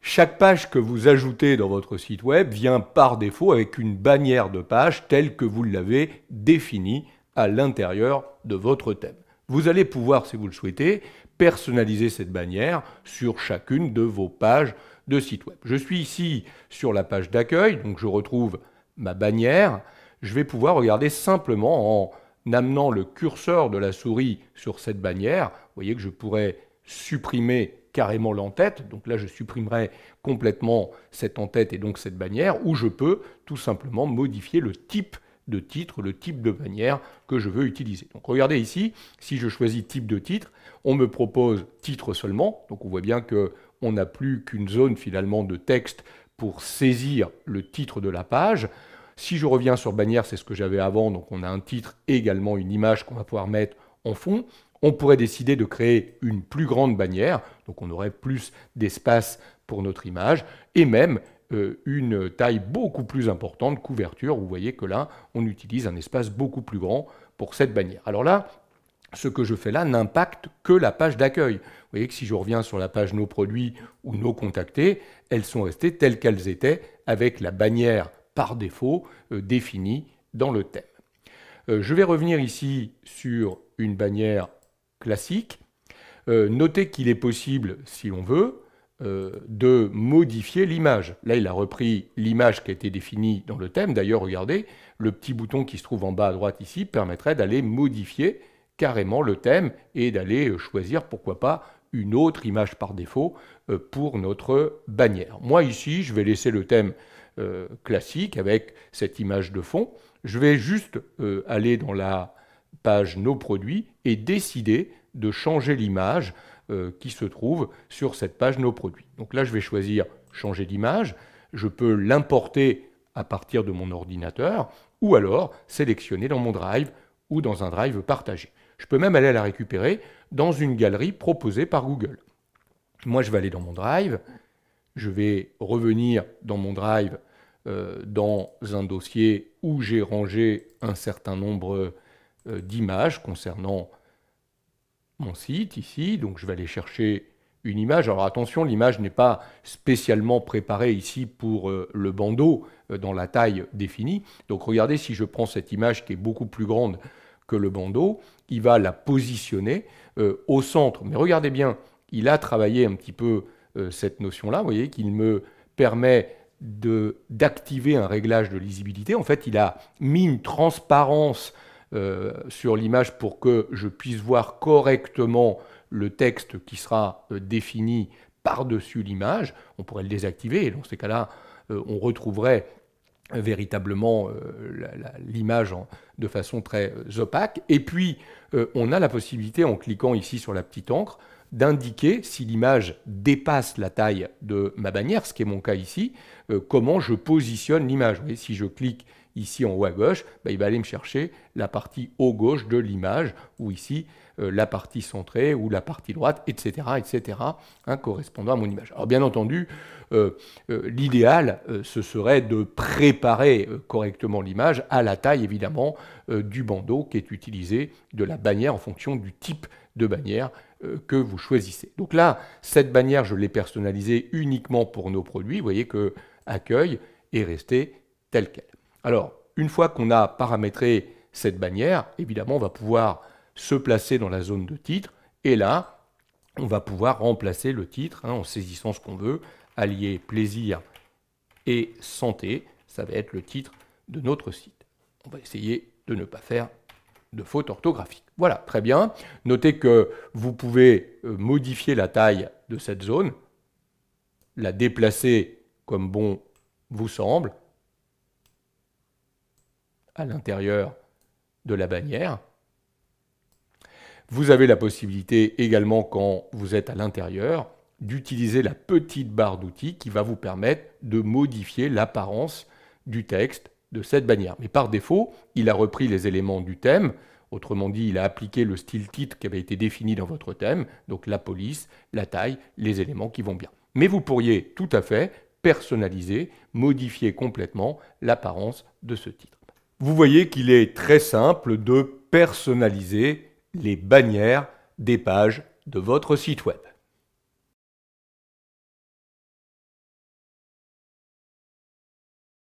Chaque page que vous ajoutez dans votre site web vient par défaut avec une bannière de page telle que vous l'avez définie à l'intérieur de votre thème. Vous allez pouvoir, si vous le souhaitez, personnaliser cette bannière sur chacune de vos pages de site web. Je suis ici sur la page d'accueil, donc je retrouve ma bannière. Je vais pouvoir regarder simplement en amenant le curseur de la souris sur cette bannière. Vous voyez que je pourrais supprimer carrément l'entête, donc là je supprimerai complètement cette entête et donc cette bannière, ou je peux tout simplement modifier le type de titre, le type de bannière que je veux utiliser. Donc regardez ici, si je choisis type de titre, on me propose titre seulement, donc on voit bien qu'on n'a plus qu'une zone finalement de texte pour saisir le titre de la page. Si je reviens sur bannière, c'est ce que j'avais avant, donc on a un titre et également une image qu'on va pouvoir mettre en fond. On pourrait décider de créer une plus grande bannière, donc on aurait plus d'espace pour notre image, et même une taille beaucoup plus importante, couverture. Vous voyez que là, on utilise un espace beaucoup plus grand pour cette bannière. Alors là, ce que je fais là n'impacte que la page d'accueil. Vous voyez que si je reviens sur la page Nos produits ou Nos contactés, elles sont restées telles qu'elles étaient avec la bannière par défaut définie dans le thème. Je vais revenir ici sur une bannière classique. Notez qu'il est possible, si on veut, de modifier l'image. Là, il a repris l'image qui a été définie dans le thème. D'ailleurs, regardez, le petit bouton qui se trouve en bas à droite ici permettrait d'aller modifier carrément le thème et d'aller choisir, pourquoi pas, une autre image par défaut pour notre bannière. Moi, ici, je vais laisser le thème classique avec cette image de fond. Je vais juste aller dans la page Nos produits et décider de changer l'image qui se trouve sur cette page Nos produits. Donc là, je vais choisir changer d'image. Je peux l'importer à partir de mon ordinateur ou alors sélectionner dans mon Drive ou dans un Drive partagé. Je peux même aller la récupérer dans une galerie proposée par Google. Moi, je vais aller dans mon Drive. Je vais revenir dans mon Drive dans un dossier où j'ai rangé un certain nombre d'images concernant mon site ici. Donc je vais aller chercher une image. Alors attention, l'image n'est pas spécialement préparée ici pour le bandeau dans la taille définie. Donc regardez, si je prends cette image qui est beaucoup plus grande que le bandeau, il va la positionner au centre. Mais regardez bien, il a travaillé un petit peu cette notion-là. Vous voyez qu'il me permet d'activer un réglage de lisibilité. En fait, il a mis une transparence sur l'image pour que je puisse voir correctement le texte qui sera défini par-dessus l'image. On pourrait le désactiver et dans ces cas-là, on retrouverait véritablement l'image de façon très opaque. Et puis, on a la possibilité, en cliquant ici sur la petite encre, d'indiquer si l'image dépasse la taille de ma bannière, ce qui est mon cas ici, comment je positionne l'image. Vous voyez, si je clique ici en haut à gauche, il va aller me chercher la partie haut gauche de l'image, ou ici la partie centrée, ou la partie droite, etc., etc., correspondant à mon image. Alors bien entendu, l'idéal, ce serait de préparer correctement l'image à la taille, évidemment, du bandeau qui est utilisé, de la bannière, en fonction du type de bannière que vous choisissez. Donc là, cette bannière, je l'ai personnalisée uniquement pour Nos produits. Vous voyez que accueil est resté tel quel. Alors, une fois qu'on a paramétré cette bannière, évidemment, on va pouvoir se placer dans la zone de titre. Et là, on va pouvoir remplacer le titre en saisissant ce qu'on veut. Allier plaisir et santé, ça va être le titre de notre site. On va essayer de ne pas faire de faute orthographique. Voilà, très bien. Notez que vous pouvez modifier la taille de cette zone, la déplacer comme bon vous semble, à l'intérieur de la bannière. Vous avez la possibilité également, quand vous êtes à l'intérieur, d'utiliser la petite barre d'outils qui va vous permettre de modifier l'apparence du texte de cette bannière. Mais par défaut, il a repris les éléments du thème. Autrement dit, il a appliqué le style titre qui avait été défini dans votre thème, donc la police, la taille, les éléments qui vont bien. Mais vous pourriez tout à fait personnaliser, modifier complètement l'apparence de ce titre. Vous voyez qu'il est très simple de personnaliser les bannières des pages de votre site web.